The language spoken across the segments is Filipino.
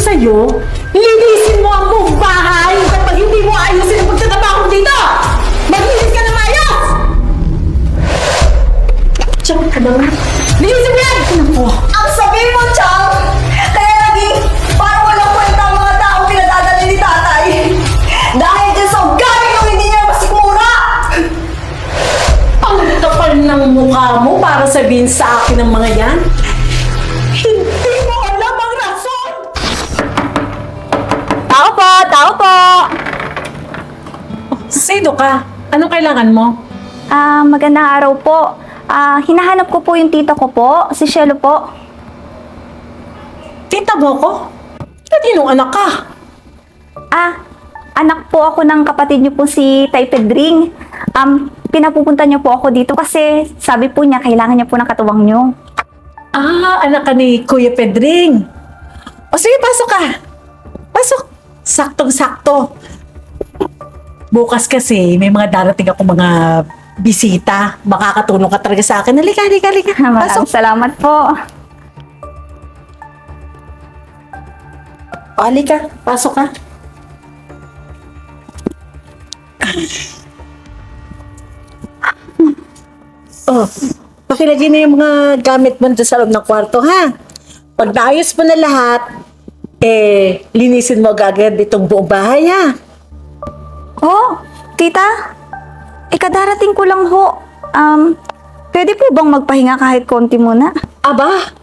sa'yo, linisin mo ang buong bahay kapag hindi mo ayusin ang pagtatrabaho mo dito! Maglinis ka na maayos! Diyan ka na nga. Linisin mo yan! Naku. Ang sabi mo, Chang! Kaya naging parang walang kwenta ang mga tao pinadadali ni tatay. Dahil dyan sa ugali nung hindi niya masikmura! Ang kapal ng mukha mo para sabihin sa akin ng mga yan. Hindi mo alam ang rason! Tao po! Tao po! Sino ka? Anong kailangan mo? Magandang araw po. Hinahanap ko po yung tita ko po, si Shelo po. Tita mo ko? Kaninong anak ka? Anak po ako ng kapatid niyo po si Tay Pedring. Pinapupunta niyo po ako dito kasi sabi po niya kailangan niya po ng katuwang niyo. Anak ka ni Kuya Pedring. O sige, pasok ka. Pasok. Saktong-sakto. Bukas kasi may mga darating ako mga bisita. Makakatulong ka talaga sa akin. Halika. Maraming Pasok. salamat po. O, halika. Pasok ka. Oh, pakilagay na yung mga gamit mo doon sa loob ng kwarto, ha? Pag naayos mo na lahat, linisin mo agad itong buong bahay, ha? Oh, tita? Ikadarating ko lang ho. Pwede po bang magpahinga kahit konti muna? Aba,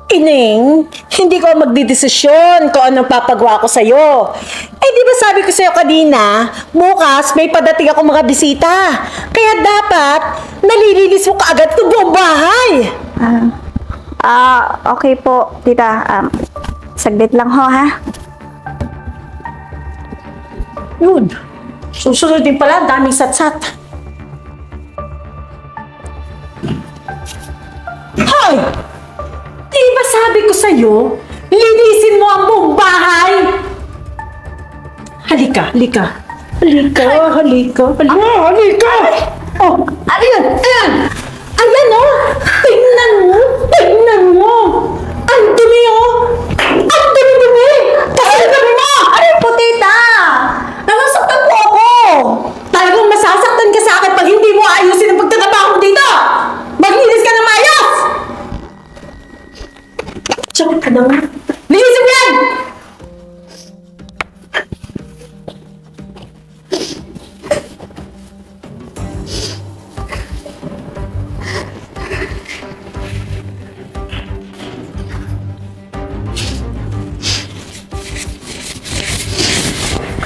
Ining, hindi ko magdidesisyon kung anong papagawa ko sa'yo. Di ba sabi ko sa'yo kanina, bukas may padating ako mga bisita. Kaya dapat, nalilinis mo kaagad itong buong bahay. Okay po, tita. Saglit lang ho, ha? Yun, susunod din pala, daming satsat. Hoy! Di ba sabi ko sa'yo, linisin mo ang buong bahay? Halika. Oh, ayan. Ayan, oh. Tingnan mo. Ang dumi, oh. Ang dumi. Kasi dumi mo. Ano po, tita? Nasasaktan po ako! Talagang masasaktan ka sa akin pag hindi mo ayusin ang pagtatrabaho mo dito. Maglinis ka na maayos. Diyan ka na nga. Linisin mo yan!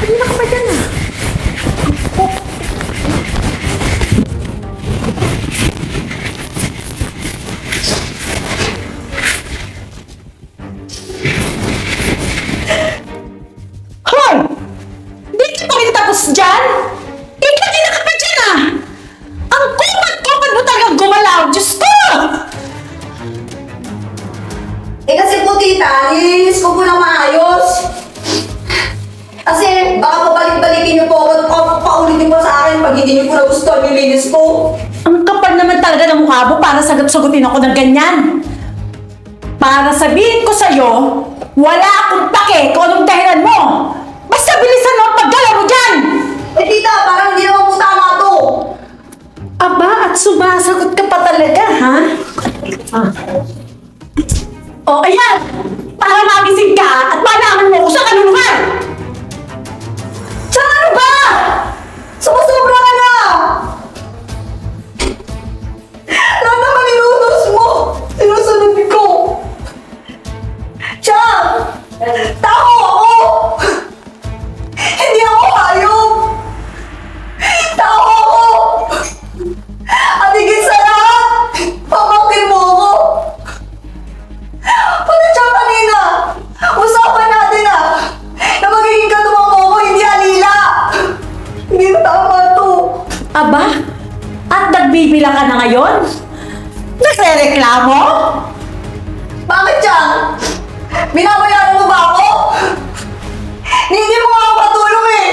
Kanina ka pa dyan, ah. Hoy! Dito pa rin tapos dyan? Kanina ka pa dyan, ah. Ang kupad mo talagang gumalaw. Diyos ko! Kasi po, tita, nilinis ko po ng maayos. Kasi baka pabalik-balikin niyo po ako at paulitin po sa akin pag hindi niyo po nagustuhan yung linis ko. Ang kapal naman talaga ng mukha mo para sagot-sagutin ako ng ganyan. Para sabihin ko sa'yo, wala akong pake kung anong dahilan mo. Basta bilisan mo ang paggalaw mo dyan! Tita, parang hindi naman po tama to. Aba, at sumasagot ka pa talaga, ha? O, ayan! Para magising ka at malaman mo kung saan kanuluhan! Tsaka ano ba? Sumusobra ka na! Lahat naman inutos mo, sinusunod ko. Tsaka, tao ako! Hindi ako hayop! Tao ako! At higit sa lahat, pamangkin mo ako! Pati siya kanina, usapan natin na magiging katuwang mo ako, hindi alila! Hindi tama to! Aba, at nagbibilang ka na ngayon? Nagre-reklamo? Bakit siya? Binabayaran mo ba ako? Hindi mo nga ako katulong eh!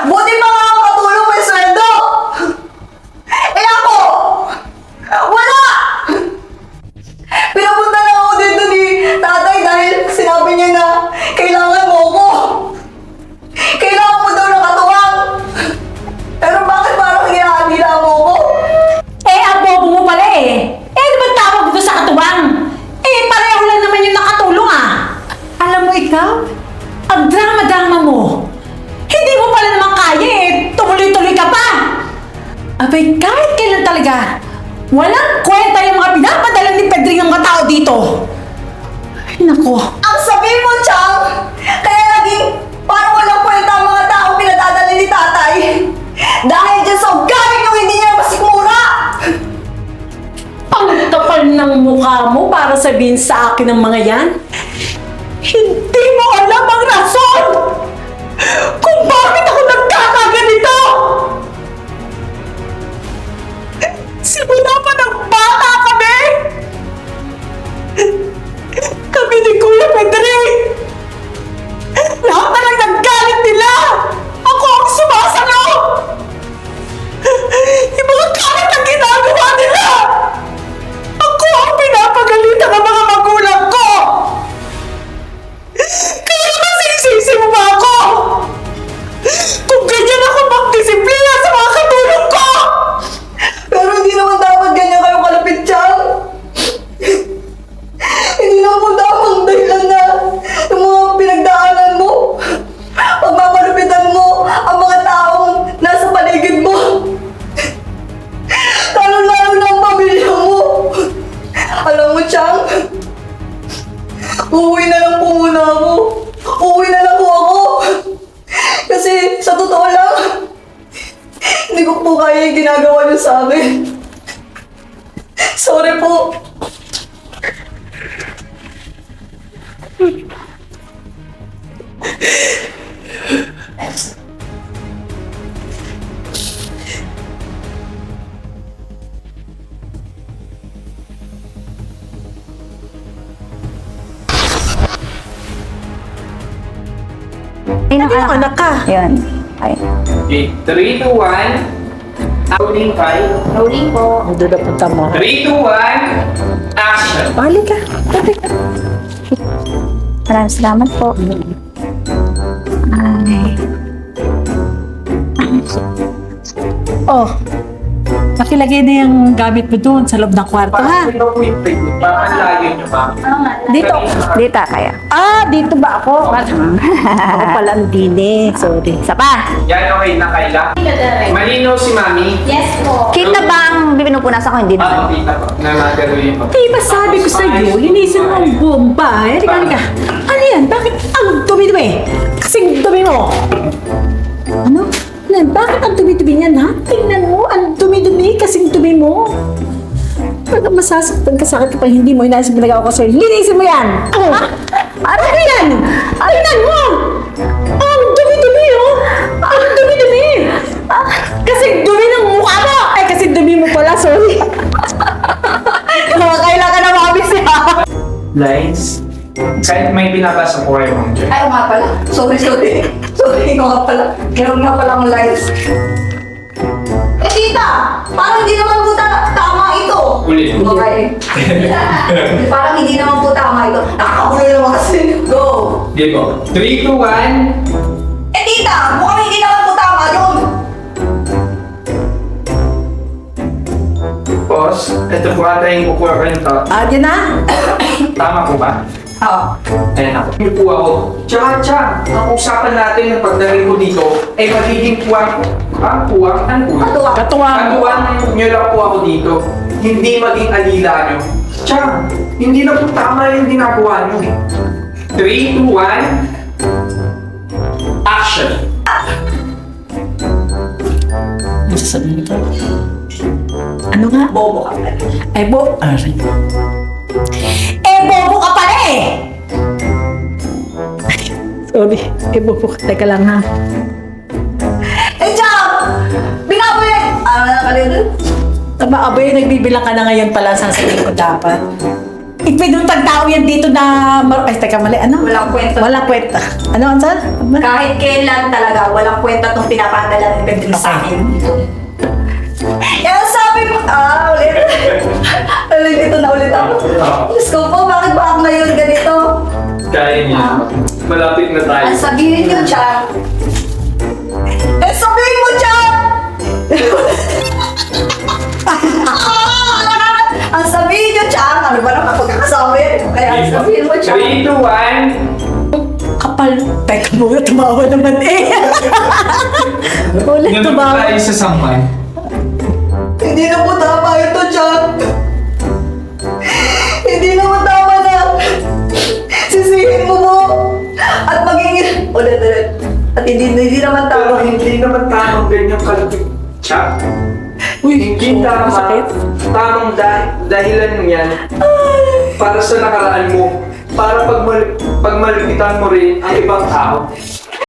Buti pa nga ako katulong may sweldo! Eh ako! Wala! Pinapunta lang ako dito ni tatay dahil sinabi niya na Abay, kahit kailan talaga, walang kwenta yung mga pinapadala ni Pedring ng mga tao dito. Ay, nako. Ang sabi mo, Chang, kaya naging parang walang kwenta ang mga tao pinadadala ni tatay. Dahil dyan sa ugali nyo, hindi niya masikmura. Ang kapal ng mukha mo para sabihin sa akin ng mga yan. Hindi mo alam ang rason kung bakit ako nagkakaganito. Simula pa ng bata kami. Kami ni Kuya Pedri. Lahat na lang naggalit nila. Ako ang sumasalo. Yung mga kalat na ginagawa nila. Ako ang pinapagalitan ng mga magulang ko. Kaya masisisi mo ba ako? Kung ganyan ako magdisiplina sa mga katulong ko. Pero hindi naman dapat ganyan kayo kalapit, Chang. Hindi naman po dapat dahilan na yung mga pinagdaanan mo. Pagmamalupitan mo ang mga taong nasa paligid mo. Lalo-lalo na ang pamilya mo. Alam mo, Chang, uuwi na lang po muna ako. Uuwi na lang po ako. Kasi sa totoo lang, hindi ko po kaya yung ginagawa niyo sa akin. Sorry po. Ay, ng Yung anak ka. Yun. Ay. Okay, 3, 2, 1. Rolling kayo. Rolling po. Ang duda punta mo. 3, 2, 1. Action! Balik ka. Balik ka. Maraming salamat po. Ay. Oh. Nakilagay na yung gamit mo doon sa loob ng kwarto, ha? Ito po yung technique. Parang layo nyo pa. Dito. Dito kaya. Ah, dito ba ako? Ako pala ang dini. Sorry. Isa pa. Yan, okay na Kayla. Malinaw si Mami. Kita ba ang pinupunas ako? Hindi naman. Kita po. Namagaruin po. Di ba sabi ko sa'yo, linisin mo ang buong bahay. Halika, halika. Ano yan? Bakit ang dumi-dumi? Kasing dumi mo. Ano? Ano? Bakit ang dumi-dumi niyan, ha? Tingnan mo, ang dumi-dumi kasing dumi mo. Pag masasaktan ka sa akin kapag hindi mo inaasip nagawa ko sa'yo, linisin mo yan! Ha? Ano yan? Tingnan mo! Ang dumi-dumi, oh! Ang dumi-dumi! Kasing dumi ng mukha mo! Ay, kasing dumi mo pala, sorry. Kailangan na mabis siya. Lines. Kahit may binabasa ko kayo mong dyan. Ay, nga pala. Sorry. Sorry, ikaw nga pala. Meron nga pala akong lies. Eh, tita! Parang hindi naman po tama ito. Ulit. Okay. Parang hindi naman po tama ito. Nakakagulo naman kasi. Go! Di po. 3, 2, 1. Eh, tita! Mukhang hindi naman po tama yun. Boss, ito po ata yung kukuha ko yung Ah, yan na? Tama po ba? Oo. Ayan ako. Yung po ako. Tsaka, ang usapan natin ng pagdating ko dito ay magiging puwang. Puwang? Ano puwang? Katuwa. Katuwang. Katuwang nyo lang po ako dito. Hindi maging alila nyo. Tsaka, hindi na po tama yung ginagawa nyo. 3, 2, 1. Action! Ano sasabihin ko? Ano nga? Bobo ka pala. Ay, bobo ka pala eh! Sorry. Bobo ka. Teka lang ha. Eh, Chang! Binabuhin! Ano na kalito? Tama, abay, nagbibilang ka na ngayon pala sasabihin ko dapat. Ipinutang tao yan dito na... Ay, teka, mali. Ano? Walang kwenta. Walang kwenta. Ano, Ansan? Kahit kailan talaga, walang kwenta tong pinapadala ni Pedro sa akin. Yan sabi mo, ulit. Ulit dito na ulit ako. Diyos ko po, bakit ba ako ngayon ganito? Kaya niya. Malapit na tayo. Ang sabihin niyo, Chang. Eh, sabihin mo, Chang! Ang sabihin niyo, Chang. Ano ba naman pagkakasabi? Kaya ang sabihin mo, Chang. 3, 2, 1. Kapal. Teka muna, tumawa naman eh. Ulit Ganun tumawa. tayo sa saman. Hindi na po tama ito, Chang. Hindi na po tama na. Sisihin mo mo. At maging... Ulit. At hindi naman Pero tama. hindi naman tamang ganyang kalapit. Chang. Hindi tama. masakit. Tamang dahilan mo yan para sa nakaraan mo. Para pagmalipitan mo rin ang ibang tao.